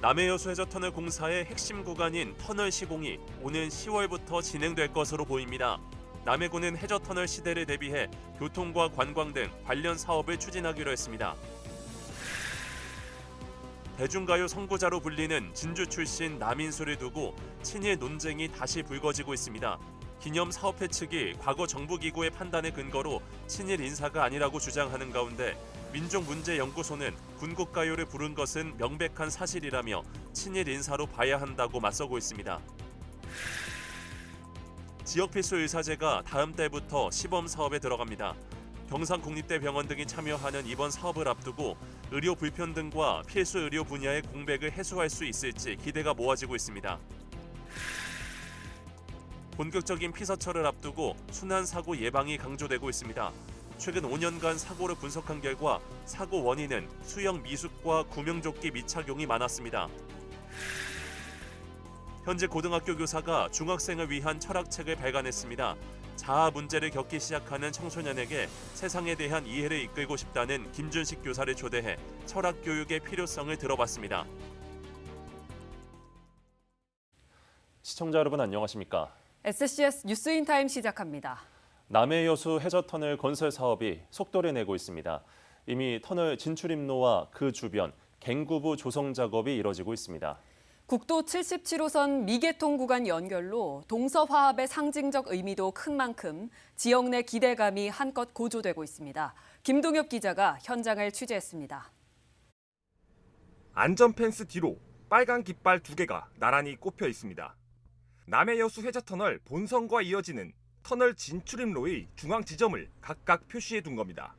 남해여수 해저터널 공사의 핵심 구간인 터널 시공이 오는 10월부터 진행될 것으로 보입니다. 남해군은 해저터널 시대를 대비해 교통과 관광 등 관련 사업을 추진하기로 했습니다. 대중가요 선구자로 불리는 진주 출신 남인수를 두고 친일 논쟁이 다시 불거지고 있습니다. 기념사업회 측이 과거 정부기구의 판단의 근거로 친일 인사가 아니라고 주장하는 가운데 민족문제연구소는 군국가요를 부른 것은 명백한 사실이라며 친일 인사로 봐야 한다고 맞서고 있습니다. 지역필수 의사제가 다음 달부터 시범사업에 들어갑니다. 경상국립대병원 등이 참여하는 이번 사업을 앞두고 의료 불평등과 필수 의료 분야의 공백을 해소할 수 있을지 기대가 모아지고 있습니다. 본격적인 피서철을 앞두고 순환사고 예방이 강조되고 있습니다. 최근 5년간 사고를 분석한 결과 사고 원인은 수영 미숙과 구명조끼 미착용이 많았습니다. 현재 고등학교 교사가 중학생을 위한 철학책을 발간했습니다. 자아 문제를 겪기 시작하는 청소년에게 세상에 대한 이해를 이끌고 싶다는 김준식 교사를 초대해 철학 교육의 필요성을 들어봤습니다. 시청자 여러분 안녕하십니까? SCS 뉴스인타임 시작합니다. 남해여수 해저터널 건설 사업이 속도를 내고 있습니다. 이미 터널 진출입로와 그 주변 갱구부 조성 작업이 이뤄지고 있습니다. 국도 77호선 미개통 구간 연결로 동서화합의 상징적 의미도 큰 만큼 지역 내 기대감이 한껏 고조되고 있습니다. 김동엽 기자가 현장을 취재했습니다. 안전펜스 뒤로 빨간 깃발 2개가 나란히 꼽혀 있습니다. 남해여수 해저터널 본선과 이어지는 터널 진출입로의 중앙 지점을 각각 표시해 둔 겁니다.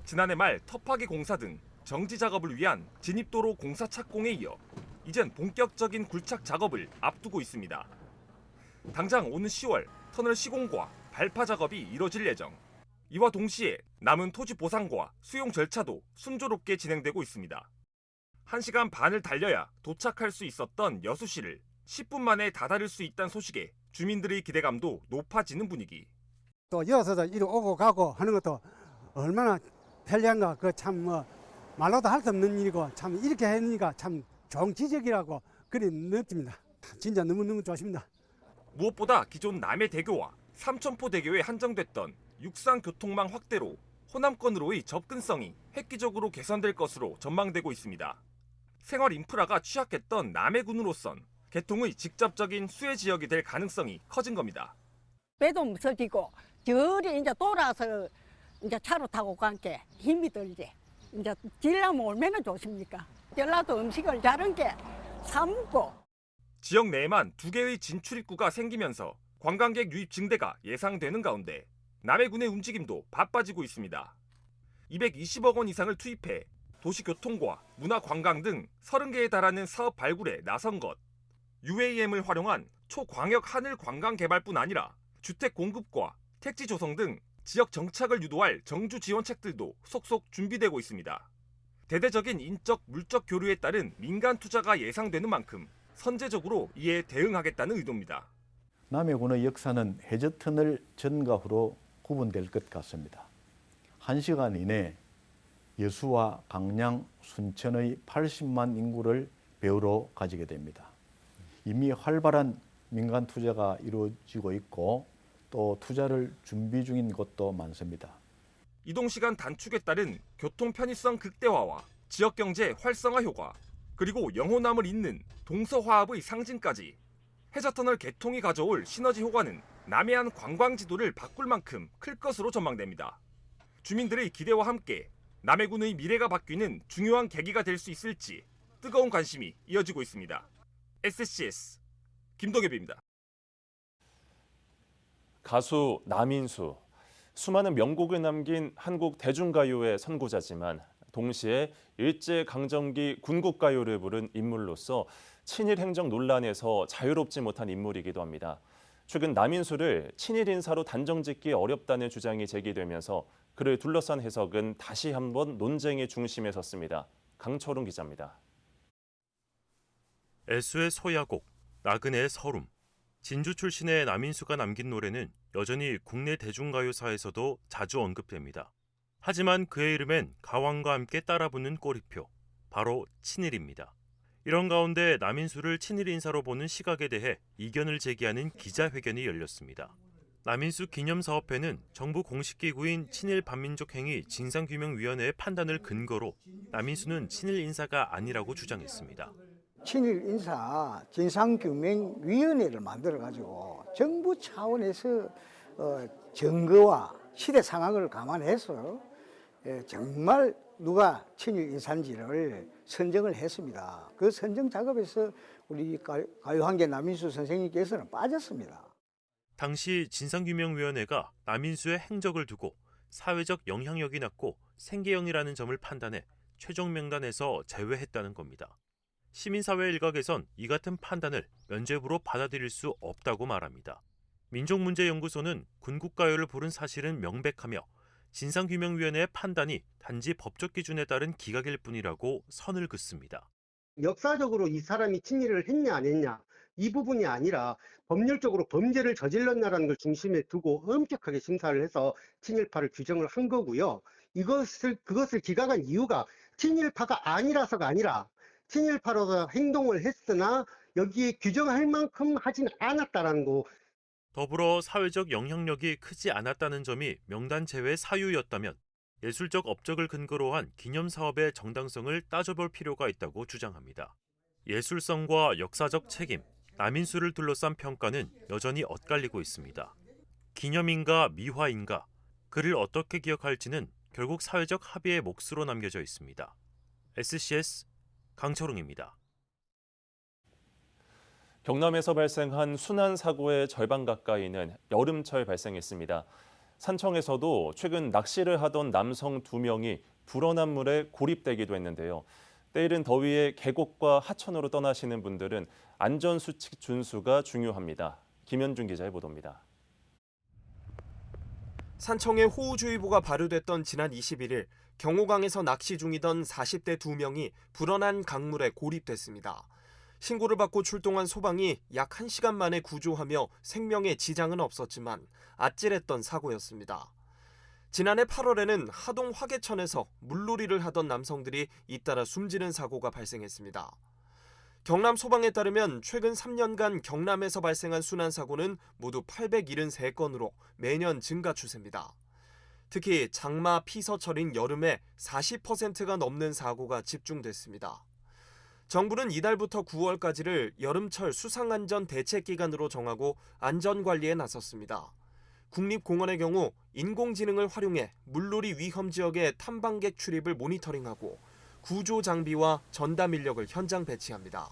지난해 말 터파기 공사 등 정지 작업을 위한 진입도로 공사 착공에 이어 이젠 본격적인 굴착 작업을 앞두고 있습니다. 당장 오는 10월 터널 시공과 발파 작업이 이뤄질 예정. 이와 동시에 남은 토지 보상과 수용 절차도 순조롭게 진행되고 있습니다. 1시간 반을 달려야 도착할 수 있었던 여수시를 10분 만에 다다를 수 있다는 소식에 주민들의 기대감도 높아지는 분위기. 또 이어서도 이리 오고 가고 하는 것도 얼마나 편리한가. 그 참 말로도 할 수 없는 일이고 참 이렇게 하니까 참 좋은 기적이라고 그리 느낍니다. 진짜 너무너무 좋습니다. 무엇보다 기존 남해대교와 삼천포대교에 한정됐던 육상교통망 확대로 호남권으로의 접근성이 획기적으로 개선될 것으로 전망되고 있습니다. 생활 인프라가 취약했던 남해군으로선 개통의 직접적인 수혜 지역이 될 가능성이 커진 겁니다. 배도 무서지고 저리 이제 돌아서 이제 차로 타고 가니까 힘이 들지. 이제 질라면 얼마나 좋습니까? 전라도 음식을 잘한 게 삶고. 지역 내에만 2개의 진출입구가 생기면서 관광객 유입 증대가 예상되는 가운데 남해군의 움직임도 바빠지고 있습니다. 220억 원 이상을 투입해 도시교통과 문화관광 등 30개에 달하는 사업 발굴에 나선 것. UAM을 활용한 초광역 하늘 관광 개발뿐 아니라 주택 공급과 택지 조성 등 지역 정착을 유도할 정주 지원책들도 속속 준비되고 있습니다. 대대적인 인적, 물적 교류에 따른 민간 투자가 예상되는 만큼 선제적으로 이에 대응하겠다는 의도입니다. 남해군의 역사는 해저터널 전과 후로 구분될 것 같습니다. 1시간 이내 여수와 강양, 순천의 80만 인구를 배후로 가지게 됩니다. 이미 활발한 민간 투자가 이루어지고 있고 또 투자를 준비 중인 곳도 많습니다. 이동시간 단축에 따른 교통 편의성 극대화와 지역경제 활성화 효과, 그리고 영호남을 잇는 동서화합의 상징까지 해저터널 개통이 가져올 시너지 효과는 남해안 관광지도를 바꿀 만큼 클 것으로 전망됩니다. 주민들의 기대와 함께 남해군의 미래가 바뀌는 중요한 계기가 될 수 있을지 뜨거운 관심이 이어지고 있습니다. SCS 김동엽입니다. 가수 남인수, 수많은 명곡을 남긴 한국 대중가요의 선구자지만 동시에 일제강점기 군국가요를 부른 인물로서 친일 행정 논란에서 자유롭지 못한 인물이기도 합니다. 최근 남인수를 친일 인사로 단정짓기 어렵다는 주장이 제기되면서 그를 둘러싼 해석은 다시 한번 논쟁의 중심에 섰습니다. 강철웅 기자입니다. 애수의 소야곡, 나그네의 서름, 진주 출신의 남인수가 남긴 노래는 여전히 국내 대중가요사에서도 자주 언급됩니다. 하지만 그의 이름엔 가왕과 함께 따라붙는 꼬리표, 바로 친일입니다. 이런 가운데 남인수를 친일 인사로 보는 시각에 대해 이견을 제기하는 기자회견이 열렸습니다. 남인수 기념사업회는 정부 공식 기구인 친일반민족행위 진상규명위원회의 판단을 근거로 남인수는 친일 인사가 아니라고 주장했습니다. 친일 인사 진상규명위원회를 만들어가지고 정부 차원에서 증거와 시대 상황을 감안해서 정말 누가 친일 인사인지를 선정을 했습니다. 그 선정 작업에서 우리 가요환계 남인수 선생님께서는 빠졌습니다. 당시 진상규명위원회가 남인수의 행적을 두고 사회적 영향력이 낮고 생계형이라는 점을 판단해 최종 명단에서 제외했다는 겁니다. 시민사회 일각에선 이 같은 판단을 면죄부로 받아들일 수 없다고 말합니다. 민족문제연구소는 군국가요를 부른 사실은 명백하며 진상규명위원회의 판단이 단지 법적 기준에 따른 기각일 뿐이라고 선을 긋습니다. 역사적으로 이 사람이 친일을 했냐 안 했냐 이 부분이 아니라 법률적으로 범죄를 저질렀냐라는 걸 중심에 두고 엄격하게 심사를 해서 친일파를 규정을 한 거고요. 그것을 기각한 이유가 친일파가 아니라서가 아니라 친일파로서 행동을 했으나 여기에 규정할 만큼 하진 않았다라는 거. 더불어 사회적 영향력이 크지 않았다는 점이 명단 제외 사유였다면 예술적 업적을 근거로 한 기념사업의 정당성을 따져볼 필요가 있다고 주장합니다. 예술성과 역사적 책임, 남인수를 둘러싼 평가는 여전히 엇갈리고 있습니다. 기념인가 미화인가, 그를 어떻게 기억할지는 결국 사회적 합의의 몫으로 남겨져 있습니다. SCS 강철웅입니다. 경남에서 발생한 순환 사고의 절반 가까이는 여름철 발생했습니다. 산청에서도 최근 낚시를 하던 남성 2명이 불어난 물에 고립되기도 했는데요. 때이른 더위에 계곡과 하천으로 떠나시는 분들은 안전수칙 준수가 중요합니다. 김현준 기자의 보도입니다. 산청에 호우주의보가 발효됐던 지난 21일 경호강에서 낚시 중이던 40대 2명이 불어난 강물에 고립됐습니다. 신고를 받고 출동한 소방이 약 1시간 만에 구조하며 생명에 지장은 없었지만 아찔했던 사고였습니다. 지난해 8월에는 하동 화계천에서 물놀이를 하던 남성들이 잇따라 숨지는 사고가 발생했습니다. 경남 소방에 따르면 최근 3년간 경남에서 발생한 순환사고는 모두 873건으로 매년 증가 추세입니다. 특히 장마 피서철인 여름에 40%가 넘는 사고가 집중됐습니다. 정부는 이달부터 9월까지를 여름철 수상안전 대책기간으로 정하고 안전관리에 나섰습니다. 국립공원의 경우 인공지능을 활용해 물놀이 위험 지역의 탐방객 출입을 모니터링하고 구조 장비와 전담 인력을 현장 배치합니다.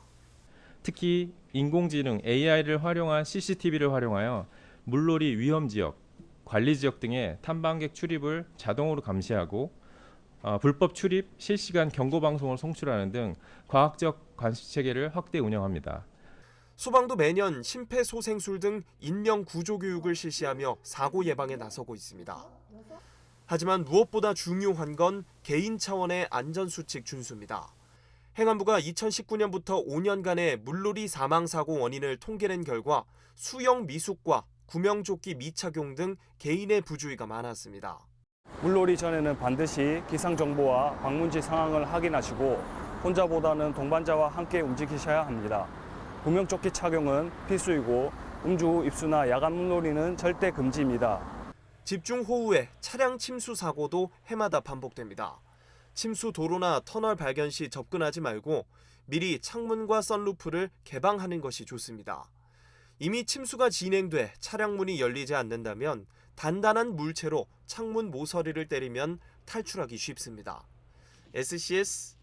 특히 인공지능 AI를 활용한 CCTV를 활용하여 물놀이 위험 지역, 관리 지역 등의 탐방객 출입을 자동으로 감시하고 불법 출입, 실시간 경고 방송을 송출하는 등 과학적 관시 체계를 확대 운영합니다. 소방도 매년 심폐소생술 등 인명 구조 교육을 실시하며 사고 예방에 나서고 있습니다. 하지만 무엇보다 중요한 건 개인 차원의 안전수칙 준수입니다. 행안부가 2019년부터 5년간의 물놀이 사망사고 원인을 통계낸 결과 수영 미숙과 구명조끼 미착용 등 개인의 부주의가 많았습니다. 물놀이 전에는 반드시 기상정보와 방문지 상황을 확인하시고 혼자보다는 동반자와 함께 움직이셔야 합니다. 구명조끼 착용은 필수이고 음주 후 입수나 야간 물놀이는 절대 금지입니다. 집중호우에 차량 침수 사고도 해마다 반복됩니다. 침수 도로나 터널 발견 시 접근하지 말고 미리 창문과 썬루프를 개방하는 것이 좋습니다. 이미 침수가 진행돼 차량 문이 열리지 않는다면 단단한 물체로 창문 모서리를 때리면 탈출하기 쉽습니다. SCS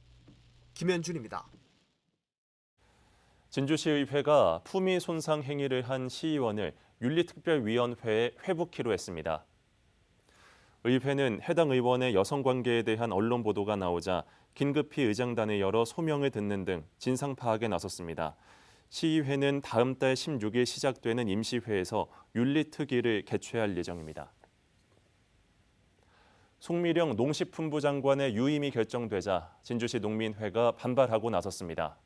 김현준입니다. 진주시의회가 품위 손상 행위를 한 시의원을 윤리특별위원회에 회부키로 했습니다. 의회는 해당 의원의 여성관계에 대한 언론 보도가 나오자 긴급히 의장단을 열어 소명을 듣는 등 진상 파악에 나섰습니다. 시의회는 다음 달 16일 시작되는 임시회에서 윤리특위를 개최할 예정입니다. 송미령 농식품부 장관의 유임이 결정되자 진주시 농민회가 반발하고 나섰습니다.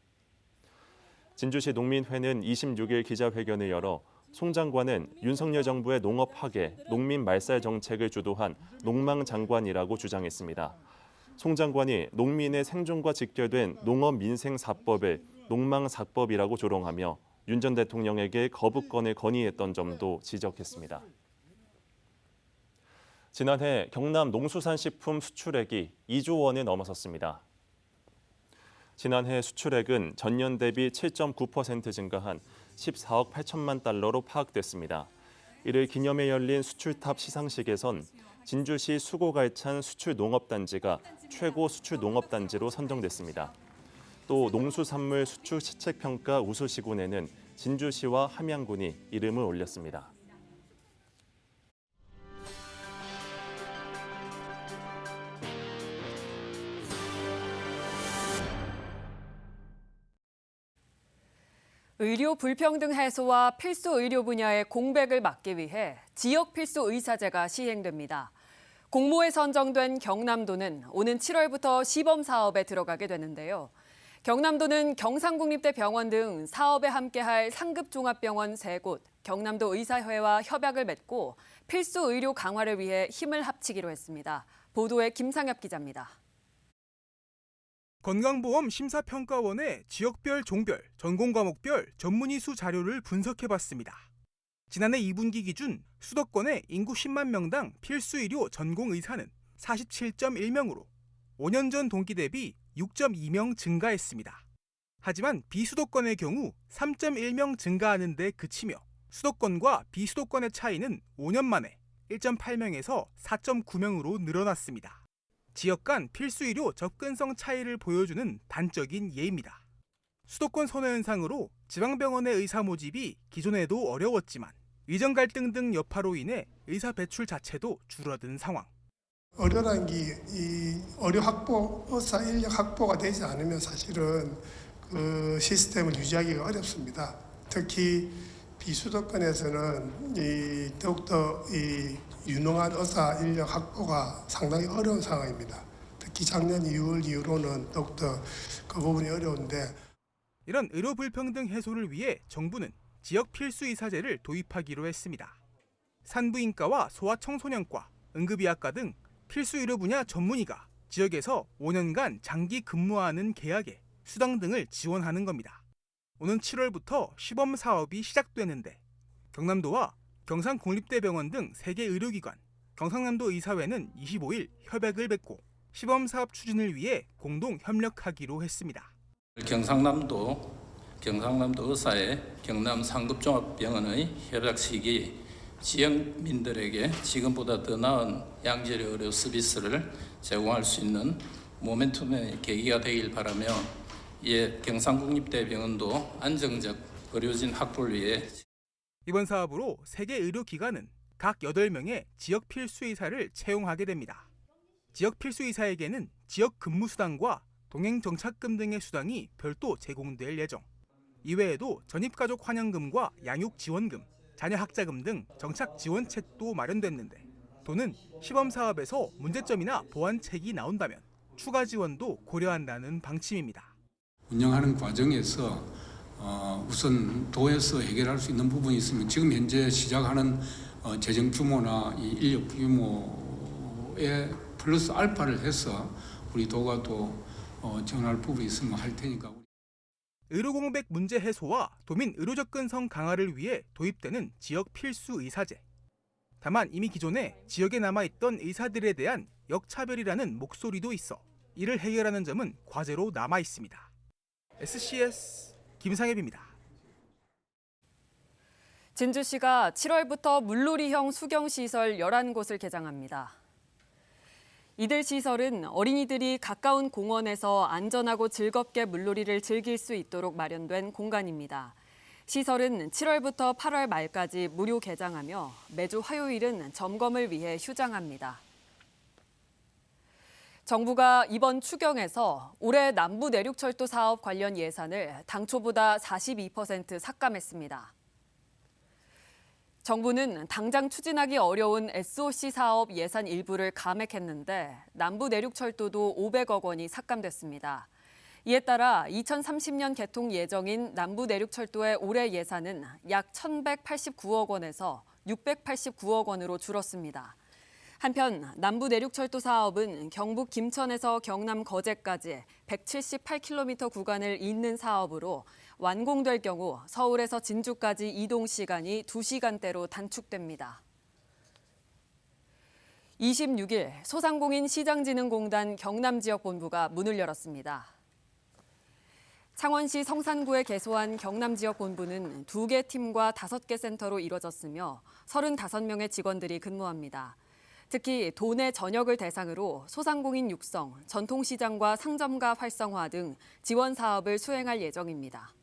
진주시 농민회는 26일 기자회견을 열어 송 장관은 윤석열 정부의 농업 파괴, 농민 말살 정책을 주도한 농망 장관이라고 주장했습니다. 송 장관이 농민의 생존과 직결된 농업 민생 4법을 농망사법이라고 조롱하며 윤 전 대통령에게 거부권을 건의했던 점도 지적했습니다. 지난해 경남 농수산식품 수출액이 2조 원을 넘어섰습니다. 지난해 수출액은 전년 대비 7.9% 증가한 14억 8천만 달러로 파악됐습니다. 이를 기념해 열린 수출탑 시상식에선 진주시 수고갈찬 수출농업단지가 최고 수출농업단지로 선정됐습니다. 또 농수산물 수출 시책평가 우수시군에는 진주시와 함양군이 이름을 올렸습니다. 의료 불평등 해소와 필수 의료 분야의 공백을 막기 위해 지역 필수 의사제가 시행됩니다. 공모에 선정된 경남도는 오는 7월부터 시범 사업에 들어가게 되는데요. 경남도는 경상국립대 병원 등 사업에 함께할 상급종합병원 3곳, 경남도 의사회와 협약을 맺고 필수 의료 강화를 위해 힘을 합치기로 했습니다. 보도에 김상엽 기자입니다. 건강보험 심사평가원의 지역별, 종별, 전공과목별 전문의 수 자료를 분석해봤습니다. 지난해 2분기 기준 수도권의 인구 10만 명당 필수의료 전공의사는 47.1명으로 5년 전 동기 대비 6.2명 증가했습니다. 하지만 비수도권의 경우 3.1명 증가하는 데 그치며 수도권과 비수도권의 차이는 5년 만에 1.8명에서 4.9명으로 늘어났습니다. 지역 간 필수의료 접근성 차이를 보여주는 단적인 예입니다. 수도권 선호 현상으로 지방병원의 의사 모집이 기존에도 어려웠지만 위정 갈등 등 여파로 인해 의사 배출 자체도 줄어든 상황. 의료라는 게 이 의료 확보, 의사 인력 확보가 되지 않으면 사실은 그 시스템을 유지하기가 어렵습니다. 특히 비수도권에서는 더욱더 유능한 의사 인력 확보가 상당히 어려운 상황입니다. 특히 작년 2월 이후로는 더욱더 그 부분이 어려운데 이런 의료 불평등 해소를 위해 정부는 지역 필수의사제를 도입하기로 했습니다. 산부인과와 소아청소년과, 응급의학과 등 필수의료 분야 전문의가 지역에서 5년간 장기 근무하는 계약에 수당 등을 지원하는 겁니다. 오는 7월부터 시범 사업이 시작되는데 경남도와 경상국립대병원 등 3개 의료기관, 경상남도 의사회는 25일 협약을 맺고 시범 사업 추진을 위해 공동 협력하기로 했습니다. 경상남도 의사회 경남 상급종합병원의 협약식이 지역민들에게 지금보다 더 나은 양질의 의료 서비스를 제공할 수 있는 모멘텀의 계기가 되길 바라며 이에 경상국립대병원도 안정적 의료진 확보를 위해 이번 사업으로 3개 의료기관은 각 8명의 지역 필수의사를 채용하게 됩니다. 지역 필수의사에게는 지역 근무수당과 동행정착금 등의 수당이 별도 제공될 예정. 이외에도 전입가족 환영금과 양육지원금, 자녀학자금 등 정착지원책도 마련됐는데 도는 시범사업에서 문제점이나 보완책이 나온다면 추가 지원도 고려한다는 방침입니다. 운영하는 과정에서 우선 도에서 해결할 수 있는 부분이 있으면 지금 현재 시작하는 재정 규모나 이 인력 규모에 플러스 알파를 해서 우리 도가 또 지원할 부분이 있으면 할 테니까. 의료 공백 문제 해소와 도민 의료 접근성 강화를 위해 도입되는 지역 필수 의사제. 다만 이미 기존에 지역에 남아있던 의사들에 대한 역차별이라는 목소리도 있어 이를 해결하는 점은 과제로 남아 있습니다. SCS 김상엽입니다. 진주시가 7월부터 물놀이형 수경시설 11곳을 개장합니다. 이들 시설은 어린이들이 가까운 공원에서 안전하고 즐겁게 물놀이를 즐길 수 있도록 마련된 공간입니다. 시설은 7월부터 8월 말까지 무료 개장하며 매주 화요일은 점검을 위해 휴장합니다. 정부가 이번 추경에서 올해 남부 내륙철도 사업 관련 예산을 당초보다 42% 삭감했습니다. 정부는 당장 추진하기 어려운 SOC 사업 예산 일부를 감액했는데 남부 내륙철도도 500억 원이 삭감됐습니다. 이에 따라 2030년 개통 예정인 남부 내륙철도의 올해 예산은 약 1,189억 원에서 689억 원으로 줄었습니다. 한편 남부 내륙철도 사업은 경북 김천에서 경남 거제까지 178km 구간을 잇는 사업으로 완공될 경우 서울에서 진주까지 이동 시간이 2시간대로 단축됩니다. 26일 소상공인 시장진흥공단 경남지역본부가 문을 열었습니다. 창원시 성산구에 개소한 경남지역본부는 2개 팀과 5개 센터로 이뤄졌으며 35명의 직원들이 근무합니다. 특히 도내 전역을 대상으로 소상공인 육성, 전통시장과 상점가 활성화 등 지원 사업을 수행할 예정입니다.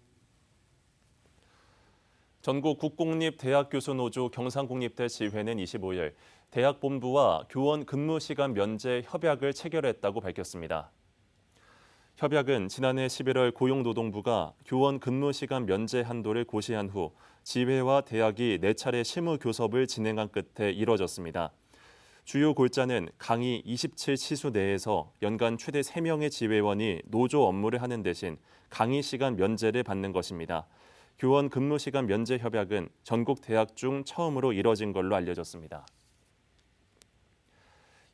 전국 국공립대학교수노조 경상국립대 지회는 25일 대학 본부와 교원 근무 시간 면제 협약을 체결했다고 밝혔습니다. 협약은 지난해 11월 고용노동부가 교원 근무 시간 면제 한도를 고시한 후 지회와 대학이 4차례 실무 교섭을 진행한 끝에 이뤄졌습니다. 주요 골자는 강의 27시수 내에서 연간 최대 3명의 지회원이 노조 업무를 하는 대신 강의 시간 면제를 받는 것입니다. 교원 근무 시간 면제 협약은 전국 대학 중 처음으로 이뤄진 걸로 알려졌습니다.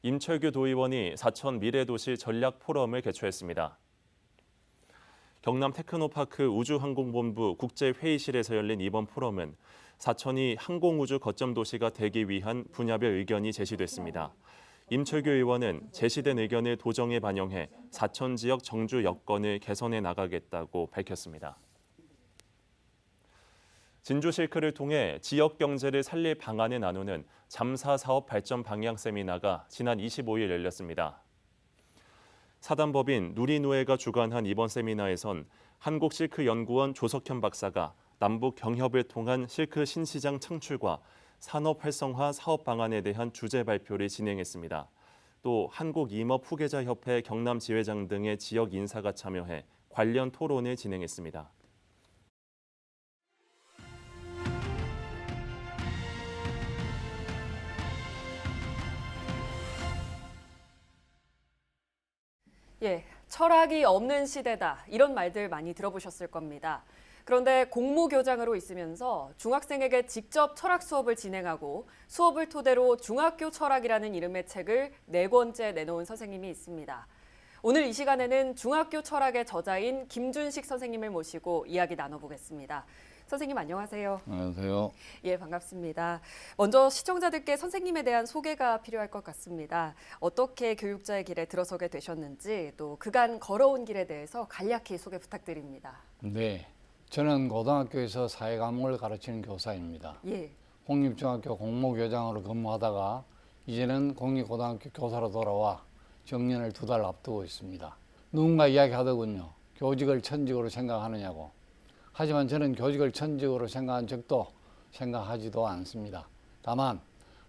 임철규 도의원이 사천 미래도시 전략 포럼을 개최했습니다. 경남 테크노파크 우주항공본부 국제회의실에서 열린 이번 포럼은 사천이 항공우주 거점 도시가 되기 위한 분야별 의견이 제시됐습니다. 임철규 의원은 제시된 의견을 도정에 반영해 사천 지역 정주 여건을 개선해 나가겠다고 밝혔습니다. 진주실크를 통해 지역 경제를 살릴 방안을 나누는 잠사 사업 발전 방향 세미나가 지난 25일 열렸습니다. 사단법인 누리노회가 주관한 이번 세미나에선 한국실크연구원 조석현 박사가 남북 경협을 통한 실크 신시장 창출과 산업 활성화 사업 방안에 대한 주제 발표를 진행했습니다. 또 한국임업 후계자협회 경남지회장 등의 지역 인사가 참여해 관련 토론을 진행했습니다. 예, 철학이 없는 시대다. 이런 말들 많이 들어보셨을 겁니다. 그런데 공모교장으로 있으면서 중학생에게 직접 철학 수업을 진행하고 수업을 토대로 중학교 철학이라는 이름의 책을 4권째 내놓은 선생님이 있습니다. 오늘 이 시간에는 중학교 철학의 저자인 김준식 선생님을 모시고 이야기 나눠보겠습니다. 선생님 안녕하세요. 안녕하세요. 예, 반갑습니다. 먼저 시청자들께 선생님에 대한 소개가 필요할 것 같습니다. 어떻게 교육자의 길에 들어서게 되셨는지 또 그간 걸어온 길에 대해서 간략히 소개 부탁드립니다. 네, 저는 고등학교에서 사회 과목을 가르치는 교사입니다. 예. 공립중학교 공모교장으로 근무하다가 이제는 공립고등학교 교사로 돌아와 정년을 2달 앞두고 있습니다. 누군가 이야기하더군요. 교직을 천직으로 생각하느냐고. 하지만 저는 교직을 천직으로 생각한 적도 생각하지도 않습니다. 다만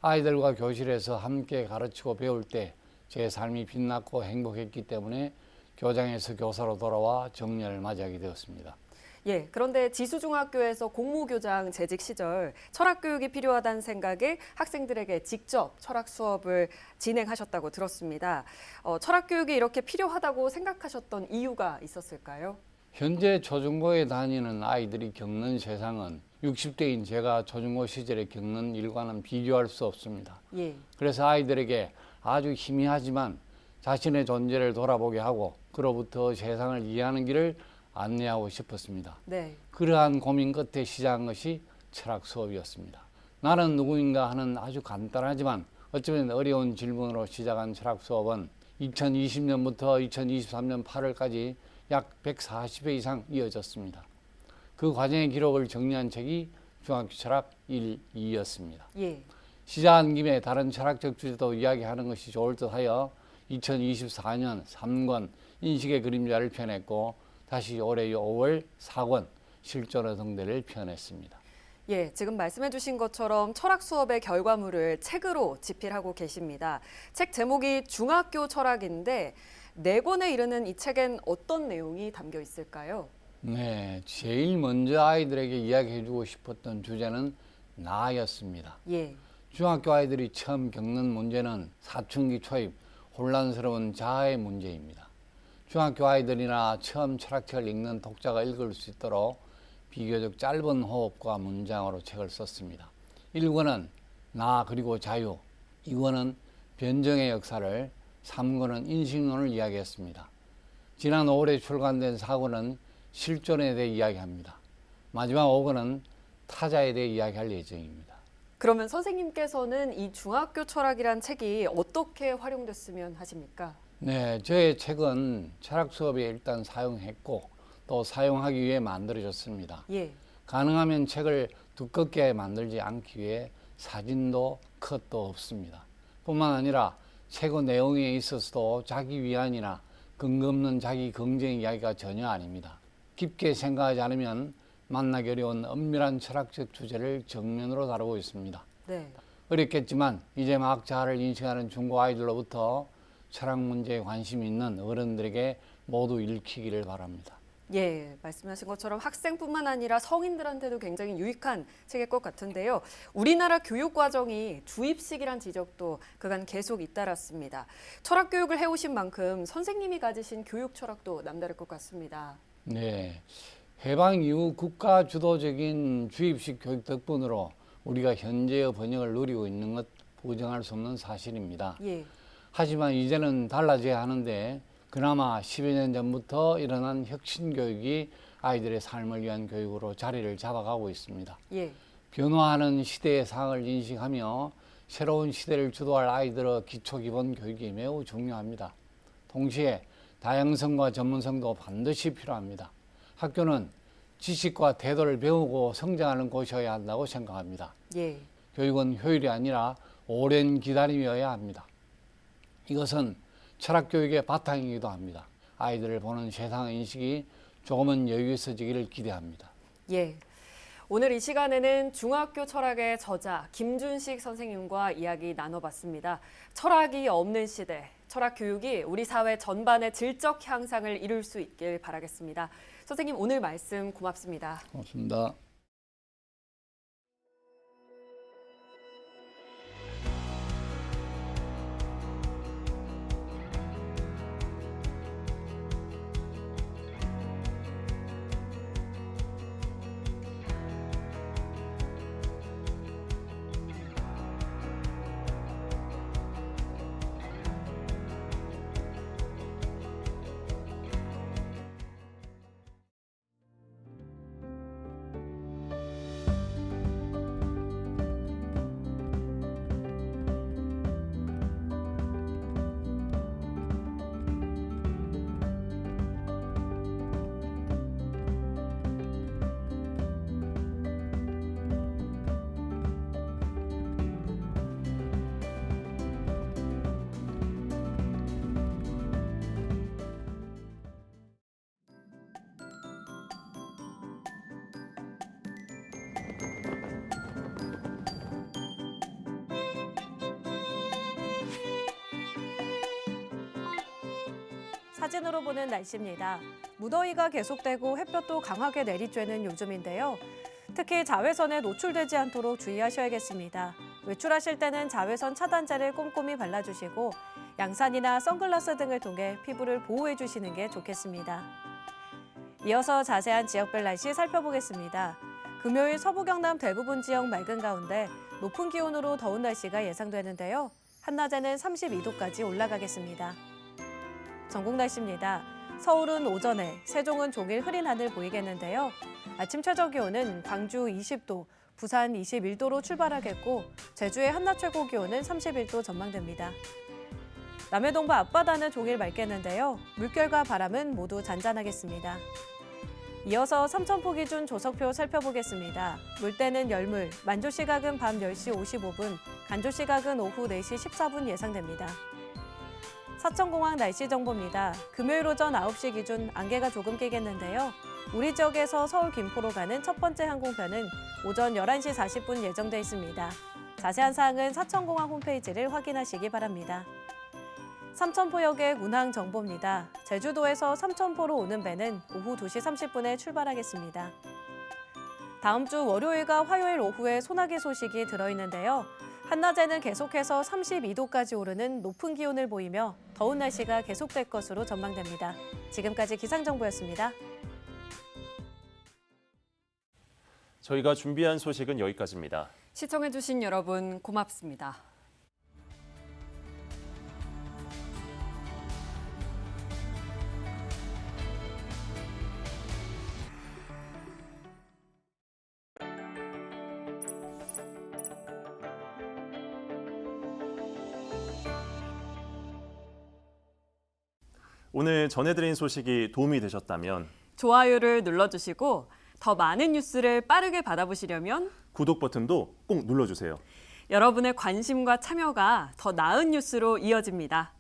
아이들과 교실에서 함께 가르치고 배울 때 제 삶이 빛났고 행복했기 때문에 교장에서 교사로 돌아와 정년을 맞이하게 되었습니다. 예, 그런데 지수중학교에서 공모교장 재직 시절 철학 교육이 필요하다는 생각에 학생들에게 직접 철학 수업을 진행하셨다고 들었습니다. 철학 교육이 이렇게 필요하다고 생각하셨던 이유가 있었을까요? 현재 초중고에 다니는 아이들이 겪는 세상은 60대인 제가 초중고 시절에 겪는 일과는 비교할 수 없습니다. 예. 그래서 아이들에게 아주 희미하지만 자신의 존재를 돌아보게 하고 그로부터 세상을 이해하는 길을 안내하고 싶었습니다. 네. 그러한 고민 끝에 시작한 것이 철학 수업이었습니다. 나는 누구인가 하는 아주 간단하지만 어쩌면 어려운 질문으로 시작한 철학 수업은 2020년부터 2023년 8월까지 약 140회 이상 이어졌습니다. 그 과정의 기록을 정리한 책이 중학교 철학 1, 2였습니다. 예. 시작한 김에 다른 철학적 주제도 이야기하는 것이 좋을 듯하여 2024년 3권 인식의 그림자를 펴냈고 다시 올해 5월 4권 실존의 성대를 펴냈습니다. 예, 지금 말씀해 주신 것처럼 철학 수업의 결과물을 책으로 집필하고 계십니다. 책 제목이 중학교 철학인데 4권에 이르는 이 책엔 어떤 내용이 담겨 있을까요? 네, 제일 먼저 아이들에게 이야기해주고 싶었던 주제는 나였습니다. 예. 중학교 아이들이 처음 겪는 문제는 사춘기 초입 혼란스러운 자아의 문제입니다. 중학교 아이들이나 처음 철학책을 읽는 독자가 읽을 수 있도록 비교적 짧은 호흡과 문장으로 책을 썼습니다. 1권은 나 그리고 자유, 2권은 변정의 역사를 3권은 인식론을 이야기했습니다. 지난 5월에 출간된 4권은 실존에 대해 이야기합니다. 마지막 5권은 타자에 대해 이야기할 예정입니다. 그러면 선생님께서는 이 중학교 철학이란 책이 어떻게 활용됐으면 하십니까? 네, 저의 책은 철학 수업에 일단 사용했고 또 사용하기 위해 만들어졌습니다. 예. 가능하면 책을 두껍게 만들지 않기 위해 사진도 컷도 없습니다. 뿐만 아니라 책의 내용에 있어서도 자기 위안이나 근거 없는 자기 경쟁 이야기가 전혀 아닙니다. 깊게 생각하지 않으면 만나기 어려운 엄밀한 철학적 주제를 정면으로 다루고 있습니다. 네. 어렵겠지만 이제 막 자아를 인식하는 중고 아이들로부터 철학 문제에 관심이 있는 어른들에게 모두 읽히기를 바랍니다. 예, 말씀하신 것처럼 학생뿐만 아니라 성인들한테도 굉장히 유익한 책일 것 같은데요. 우리나라 교육 과정이 주입식이란 지적도 그간 계속 잇따랐습니다. 철학 교육을 해오신 만큼 선생님이 가지신 교육 철학도 남다를 것 같습니다. 네, 해방 이후 국가 주도적인 주입식 교육 덕분으로 우리가 현재의 번영을 누리고 있는 것 부정할 수 없는 사실입니다. 예. 하지만 이제는 달라져야 하는데 그나마 10여 년 전부터 일어난 혁신교육이 아이들의 삶을 위한 교육으로 자리를 잡아가고 있습니다. 예. 변화하는 시대의 상황을 인식하며 새로운 시대를 주도할 아이들의 기초 기본 교육이 매우 중요합니다. 동시에 다양성과 전문성도 반드시 필요합니다. 학교는 지식과 태도를 배우고 성장하는 곳이어야 한다고 생각합니다. 예. 교육은 효율이 아니라 오랜 기다림이어야 합니다. 이것은 철학교육의 바탕이기도 합니다. 아이들을 보는 세상 인식이 조금은 여유 있어지기를 기대합니다. 예. 오늘 이 시간에는 중학교 철학의 저자 김준식 선생님과 이야기 나눠봤습니다. 철학이 없는 시대, 철학 교육이 우리 사회 전반의 질적 향상을 이룰 수 있길 바라겠습니다. 선생님 오늘 말씀 고맙습니다. 고맙습니다. 사진으로 보는 날씨입니다. 무더위가 계속되고 햇볕도 강하게 내리쬐는 요즘인데요. 특히 자외선에 노출되지 않도록 주의하셔야겠습니다. 외출하실 때는 자외선 차단제를 꼼꼼히 발라주시고 양산이나 선글라스 등을 통해 피부를 보호해 주시는 게 좋겠습니다. 이어서 자세한 지역별 날씨 살펴보겠습니다. 금요일 서부 경남 대부분 지역 맑은 가운데 높은 기온으로 더운 날씨가 예상되는데요. 한낮에는 32도까지 올라가겠습니다. 전국 날씨입니다. 서울은 오전에, 세종은 종일 흐린 하늘 보이겠는데요. 아침 최저 기온은 광주 20도, 부산 21도로 출발하겠고 제주의 한낮 최고 기온은 31도 전망됩니다. 남해 동부 앞바다는 종일 맑겠는데요. 물결과 바람은 모두 잔잔하겠습니다. 이어서 삼천포 기준 조석표 살펴보겠습니다. 물때는 열물, 만조 시각은 밤 10시 55분, 간조 시각은 오후 4시 14분 예상됩니다. 사천공항 날씨 정보입니다. 금요일 오전 9시 기준 안개가 조금 끼겠는데요. 우리 지역에서 서울 김포로 가는 첫 번째 항공편은 오전 11시 40분 예정돼 있습니다. 자세한 사항은 사천공항 홈페이지를 확인하시기 바랍니다. 삼천포역의 운항 정보입니다. 제주도에서 삼천포로 오는 배는 오후 2시 30분에 출발하겠습니다. 다음 주 월요일과 화요일 오후에 소나기 소식이 들어있는데요. 한낮에는 계속해서 32도까지 오르는 높은 기온을 보이며 더운 날씨가 계속될 것으로 전망됩니다. 지금까지 기상정보였습니다. 저희가 준비한 소식은 여기까지입니다. 시청해주신 여러분 고맙습니다. 오늘 전해드린 소식이 도움이 되셨다면 좋아요를 눌러주시고 더 많은 뉴스를 빠르게 받아보시려면 구독 버튼도 꼭 눌러주세요. 여러분의 관심과 참여가 더 나은 뉴스로 이어집니다.